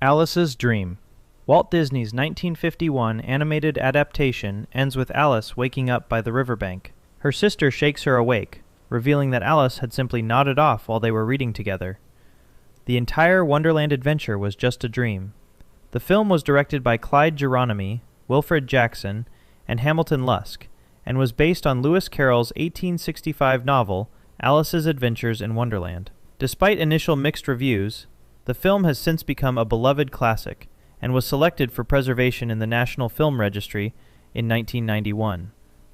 Alice's Dream. Walt Disney's 1951 animated adaptation ends with Alice waking up by the riverbank. Her sister shakes her awake, revealing that Alice had simply nodded off while they were reading together. The entire Wonderland adventure was just a dream. The film was directed by Clyde Geronimi, Wilfred Jackson, and Hamilton Luske, and was based on Lewis Carroll's 1865 novel, Alice's Adventures in Wonderland. Despite initial mixed reviews, the film has since become a beloved classic, and was selected for preservation in the National Film Registry in 1991.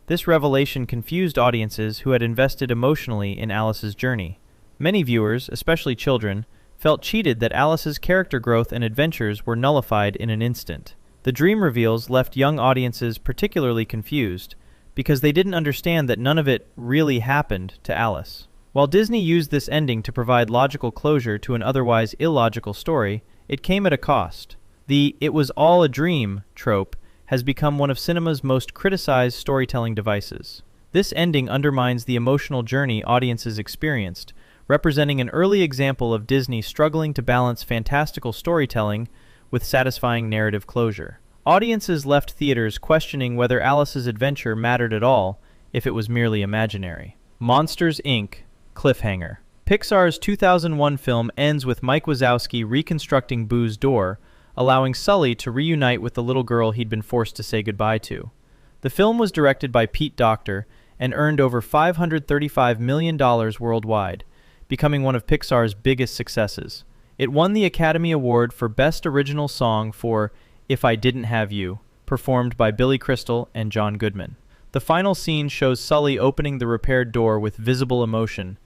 This revelation confused audiences who had invested emotionally in Alice's journey. Many viewers, especially children, felt cheated that Alice's character growth and adventures were nullified in an instant. The dream reveals left young audiences particularly confused, because they didn't understand that none of it really happened to Alice. While Disney used this ending to provide logical closure to an otherwise illogical story, it came at a cost. The "it was all a dream" trope has become one of cinema's most criticized storytelling devices. This ending undermines the emotional journey audiences experienced, representing an early example of Disney struggling to balance fantastical storytelling with satisfying narrative closure. Audiences left theaters questioning whether Alice's adventure mattered at all if it was merely imaginary. Monsters, Inc Cliffhanger. Pixar's 2001 film ends with Mike Wazowski reconstructing Boo's door, allowing Sulley to reunite with the little girl he'd been forced to say goodbye to. The film was directed by Pete Docter and earned over $535 million worldwide, becoming one of Pixar's biggest successes. It won the Academy Award for Best Original Song for If I Didn't Have You, performed by Billy Crystal and John Goodman. The final scene shows Sulley opening the repaired door with visible emotion.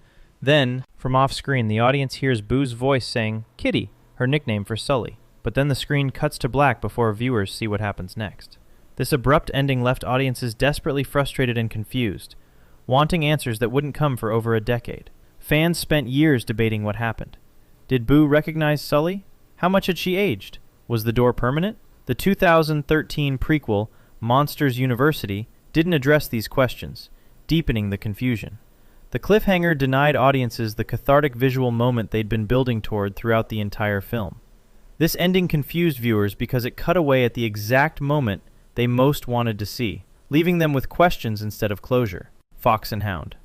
Then, from off-screen, the audience hears Boo's voice saying, "Kitty," her nickname for Sulley. But then the screen cuts to black before viewers see what happens next. This abrupt ending left audiences desperately frustrated and confused, wanting answers that wouldn't come for over a decade. Fans spent years debating what happened. Did Boo recognize Sulley? How much had she aged? Was the door permanent? The 2013 prequel, Monsters University, didn't address these questions, deepening the confusion. The cliffhanger denied audiences the cathartic visual moment they'd been building toward throughout the entire film. This ending confused viewers because it cut away at the exact moment they most wanted to see, leaving them with questions instead of closure. Fox and Hound.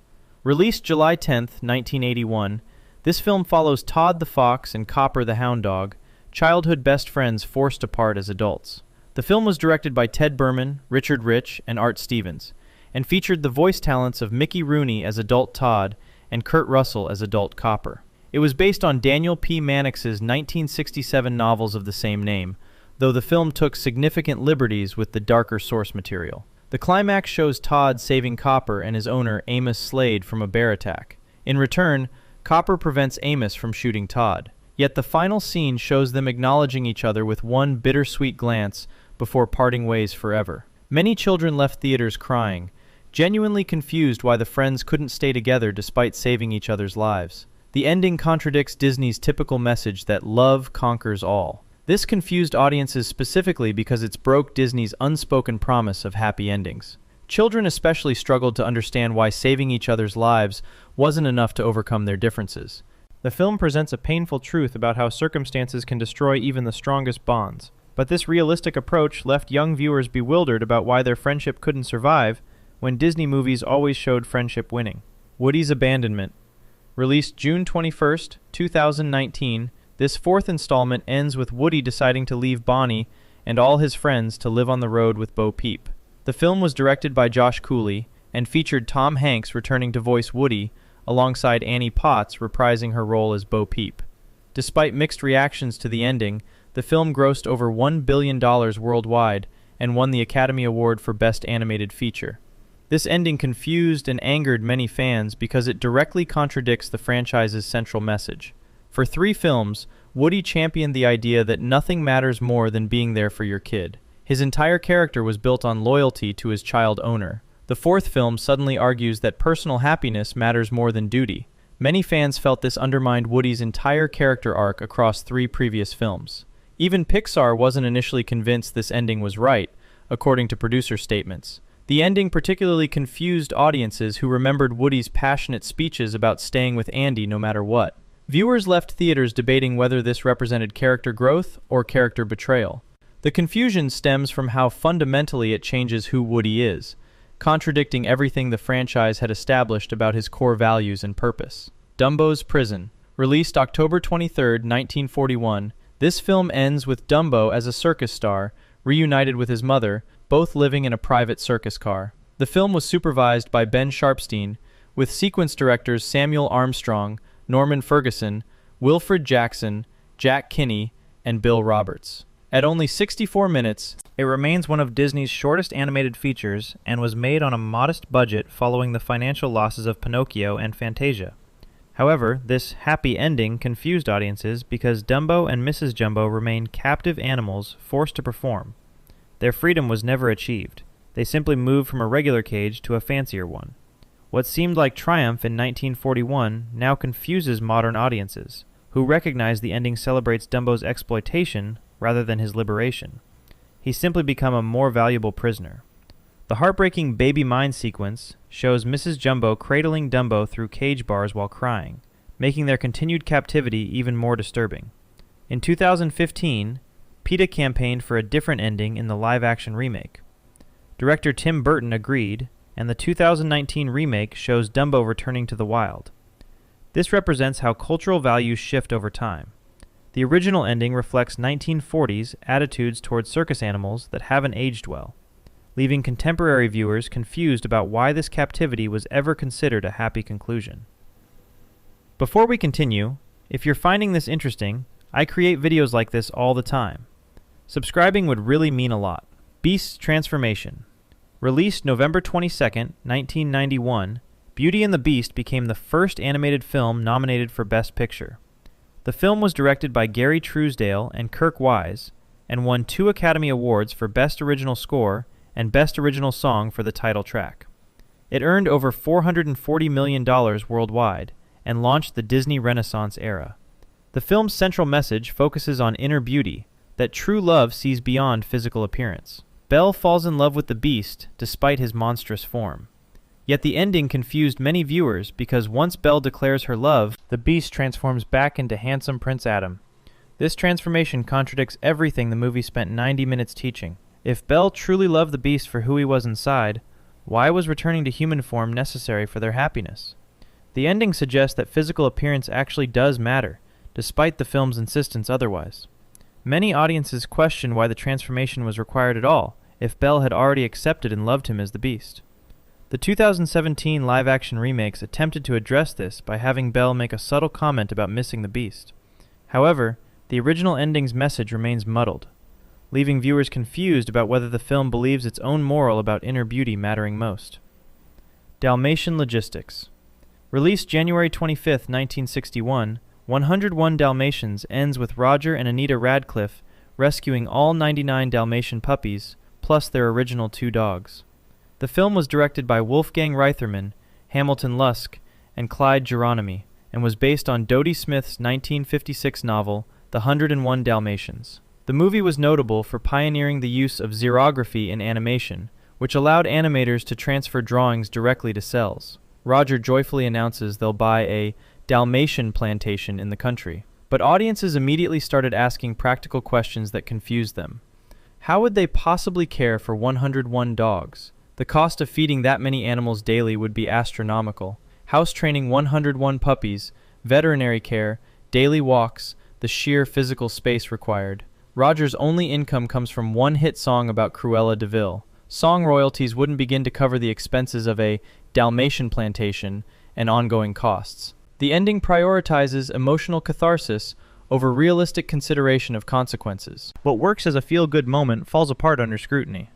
Released July 10, 1981, this film follows Todd the Fox and Copper the Hound Dog, childhood best friends forced apart as adults. The film was directed by Ted Berman, Richard Rich, and Art Stevens, and featured the voice talents of Mickey Rooney as adult Todd and Kurt Russell as adult Copper. It was based on Daniel P. Mannix's 1967 novels of the same name, though the film took significant liberties with the darker source material. The climax shows Todd saving Copper and his owner Amos Slade from a bear attack. In return, Copper prevents Amos from shooting Todd. Yet the final scene shows them acknowledging each other with one bittersweet glance before parting ways forever. Many children left theaters crying, genuinely confused why the friends couldn't stay together despite saving each other's lives. The ending contradicts Disney's typical message that love conquers all. This confused audiences specifically because it broke Disney's unspoken promise of happy endings. Children especially struggled to understand why saving each other's lives wasn't enough to overcome their differences. The film presents a painful truth about how circumstances can destroy even the strongest bonds. But this realistic approach left young viewers bewildered about why their friendship couldn't survive when Disney movies always showed friendship winning. Woody's Abandonment. Released June 21, 2019, this fourth installment ends with Woody deciding to leave Bonnie and all his friends to live on the road with Bo Peep. The film was directed by Josh Cooley and featured Tom Hanks returning to voice Woody alongside Annie Potts reprising her role as Bo Peep. Despite mixed reactions to the ending, the film grossed over $1 billion worldwide and won the Academy Award for Best Animated Feature. This ending confused and angered many fans because it directly contradicts the franchise's central message. For 3 films, Woody championed the idea that nothing matters more than being there for your kid. His entire character was built on loyalty to his child owner. The 4th film suddenly argues that personal happiness matters more than duty. Many fans felt this undermined Woody's entire character arc across 3 previous films. Even Pixar wasn't initially convinced this ending was right, according to producer statements. The ending particularly confused audiences who remembered Woody's passionate speeches about staying with Andy no matter what. Viewers left theaters debating whether this represented character growth or character betrayal. The confusion stems from how fundamentally it changes who Woody is, contradicting everything the franchise had established about his core values and purpose. Dumbo's Prison. Released October 23, 1941, this film ends with Dumbo as a circus star, reunited with his mother, both living in a private circus car. The film was supervised by Ben Sharpstein, with sequence directors Samuel Armstrong, Norman Ferguson, Wilfred Jackson, Jack Kinney, and Bill Roberts. At only 64 minutes, it remains one of Disney's shortest animated features and was made on a modest budget following the financial losses of Pinocchio and Fantasia. However, this happy ending confused audiences because Dumbo and Mrs. Jumbo remain captive animals forced to perform. Their freedom was never achieved. They simply moved from a regular cage to a fancier one. What seemed like triumph in 1941 now confuses modern audiences, who recognize the ending celebrates Dumbo's exploitation rather than his liberation. He's simply become a more valuable prisoner. The heartbreaking baby mind sequence shows Mrs. Jumbo cradling Dumbo through cage bars while crying, making their continued captivity even more disturbing. In 2015, PETA campaigned for a different ending in the live-action remake. Director Tim Burton agreed, and the 2019 remake shows Dumbo returning to the wild. This represents how cultural values shift over time. The original ending reflects 1940s attitudes towards circus animals that haven't aged well, leaving contemporary viewers confused about why this captivity was ever considered a happy conclusion. Before we continue, if you're finding this interesting, I create videos like this all the time. Subscribing would really mean a lot. Beast's Transformation. Released November 22, 1991, Beauty and the Beast became the first animated film nominated for Best Picture. The film was directed by Gary Truesdale and Kirk Wise, and won 2 Academy Awards for Best Original Score and Best Original Song for the title track. It earned over $440 million worldwide and launched the Disney Renaissance era. The film's central message focuses on inner beauty, that true love sees beyond physical appearance. Belle falls in love with the Beast despite his monstrous form. Yet the ending confused many viewers because once Belle declares her love, the Beast transforms back into handsome Prince Adam. This transformation contradicts everything the movie spent 90 minutes teaching. If Belle truly loved the Beast for who he was inside, why was returning to human form necessary for their happiness? The ending suggests that physical appearance actually does matter, despite the film's insistence otherwise. Many audiences question why the transformation was required at all, if Belle had already accepted and loved him as the Beast. The 2017 live-action remakes attempted to address this by having Belle make a subtle comment about missing the Beast. However, the original ending's message remains muddled, leaving viewers confused about whether the film believes its own moral about inner beauty mattering most. Dalmatian Logistics. Released January 25, 1961, 101 Dalmatians ends with Roger and Anita Radcliffe rescuing all 99 Dalmatian puppies, plus their original 2 dogs. The film was directed by Wolfgang Reitherman, Hamilton Luske, and Clyde Geronimi, and was based on Dodie Smith's 1956 novel, The 101 Dalmatians. The movie was notable for pioneering the use of xerography in animation, which allowed animators to transfer drawings directly to cells. Roger joyfully announces they'll buy a Dalmatian plantation in the country. But audiences immediately started asking practical questions that confused them. How would they possibly care for 101 dogs? The cost of feeding that many animals daily would be astronomical. House training 101 puppies, veterinary care, daily walks, the sheer physical space required. Roger's only income comes from one hit song about Cruella de Vil. Song royalties wouldn't begin to cover the expenses of a Dalmatian plantation and ongoing costs. The ending prioritizes emotional catharsis over realistic consideration of consequences. What works as a feel-good moment falls apart under scrutiny.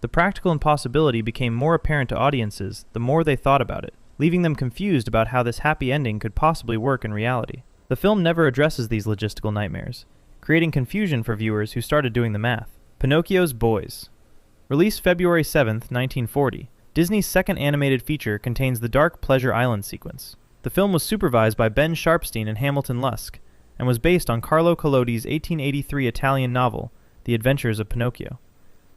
The practical impossibility became more apparent to audiences the more they thought about it, leaving them confused about how this happy ending could possibly work in reality. The film never addresses these logistical nightmares, creating confusion for viewers who started doing the math. Pinocchio's Boys. Released February 7, 1940, Disney's second animated feature contains the dark Pleasure Island sequence. The film was supervised by Ben Sharpstein and Hamilton Luske, and was based on Carlo Collodi's 1883 Italian novel, The Adventures of Pinocchio.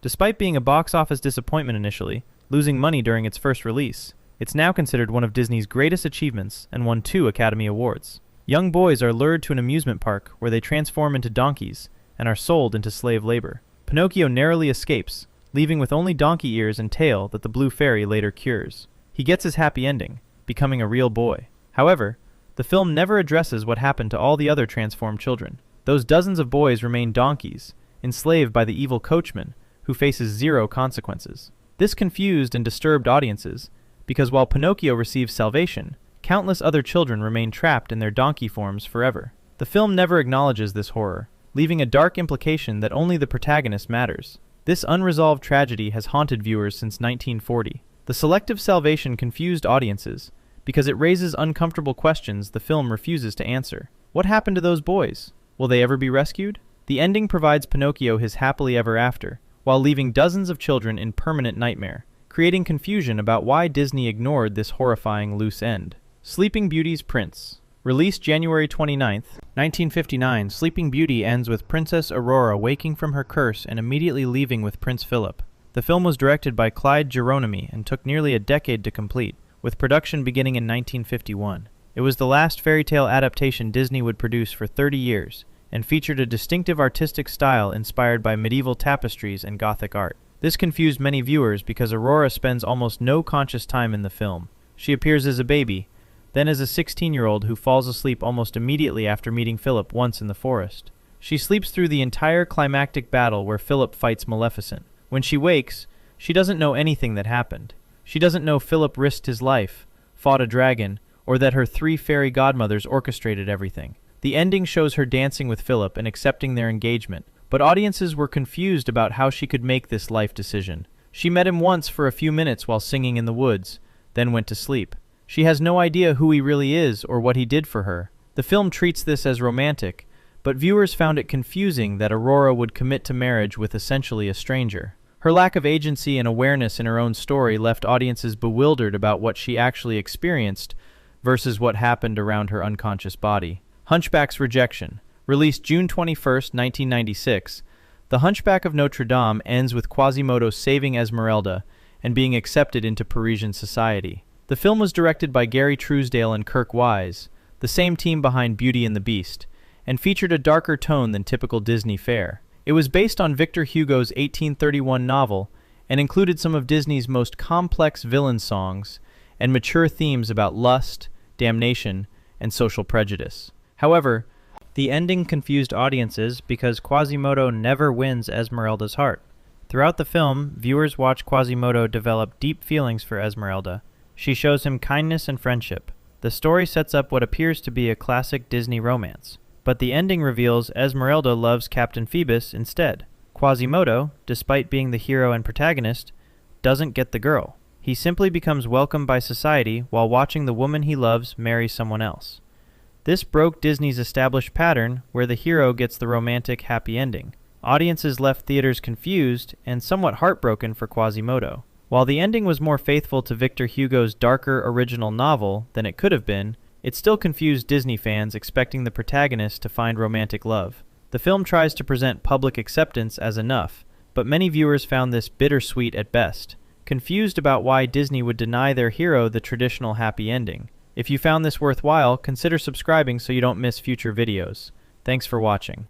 Despite being a box office disappointment initially, losing money during its first release, it's now considered one of Disney's greatest achievements and won 2 Academy Awards. Young boys are lured to an amusement park where they transform into donkeys and are sold into slave labor. Pinocchio narrowly escapes, leaving with only donkey ears and tail that the blue fairy later cures. He gets his happy ending, becoming a real boy. However, the film never addresses what happened to all the other transformed children. Those dozens of boys remain donkeys, enslaved by the evil coachman, who faces zero consequences. This confused and disturbed audiences, because while Pinocchio receives salvation, countless other children remain trapped in their donkey forms forever. The film never acknowledges this horror, leaving a dark implication that only the protagonist matters. This unresolved tragedy has haunted viewers since 1940. The selective salvation confused audiences, because it raises uncomfortable questions the film refuses to answer. What happened to those boys? Will they ever be rescued? The ending provides Pinocchio his happily ever after, while leaving dozens of children in permanent nightmare, creating confusion about why Disney ignored this horrifying loose end. Sleeping Beauty's Prince. Released January 29, 1959, Sleeping Beauty ends with Princess Aurora waking from her curse and immediately leaving with Prince Philip. The film was directed by Clyde Geronimi and took nearly a decade to complete, with production beginning in 1951. It was the last fairy tale adaptation Disney would produce for 30 years, and featured a distinctive artistic style inspired by medieval tapestries and Gothic art. This confused many viewers because Aurora spends almost no conscious time in the film. She appears as a baby, then as a 16-year-old who falls asleep almost immediately after meeting Philip once in the forest. She sleeps through the entire climactic battle where Philip fights Maleficent. When she wakes, she doesn't know anything that happened. She doesn't know Philip risked his life, fought a dragon, or that her 3 fairy godmothers orchestrated everything. The ending shows her dancing with Philip and accepting their engagement, but audiences were confused about how she could make this life decision. She met him once for a few minutes while singing in the woods, then went to sleep. She has no idea who he really is or what he did for her. The film treats this as romantic, but viewers found it confusing that Aurora would commit to marriage with essentially a stranger. Her lack of agency and awareness in her own story left audiences bewildered about what she actually experienced versus what happened around her unconscious body. Hunchback's Rejection. Released June 21, 1996, The Hunchback of Notre Dame ends with Quasimodo saving Esmeralda and being accepted into Parisian society. The film was directed by Gary Truesdale and Kirk Wise, the same team behind Beauty and the Beast, and featured a darker tone than typical Disney fare. It was based on Victor Hugo's 1831 novel and included some of Disney's most complex villain songs and mature themes about lust, damnation, and social prejudice. However, the ending confused audiences because Quasimodo never wins Esmeralda's heart. Throughout the film, viewers watch Quasimodo develop deep feelings for Esmeralda. She shows him kindness and friendship. The story sets up what appears to be a classic Disney romance, but the ending reveals Esmeralda loves Captain Phoebus instead. Quasimodo, despite being the hero and protagonist, doesn't get the girl. He simply becomes welcomed by society while watching the woman he loves marry someone else. This broke Disney's established pattern where the hero gets the romantic happy ending. Audiences left theaters confused and somewhat heartbroken for Quasimodo. While the ending was more faithful to Victor Hugo's darker original novel than it could have been, it still confused Disney fans expecting the protagonist to find romantic love. The film tries to present public acceptance as enough, but many viewers found this bittersweet at best, confused about why Disney would deny their hero the traditional happy ending. If you found this worthwhile, consider subscribing so you don't miss future videos. Thanks for watching.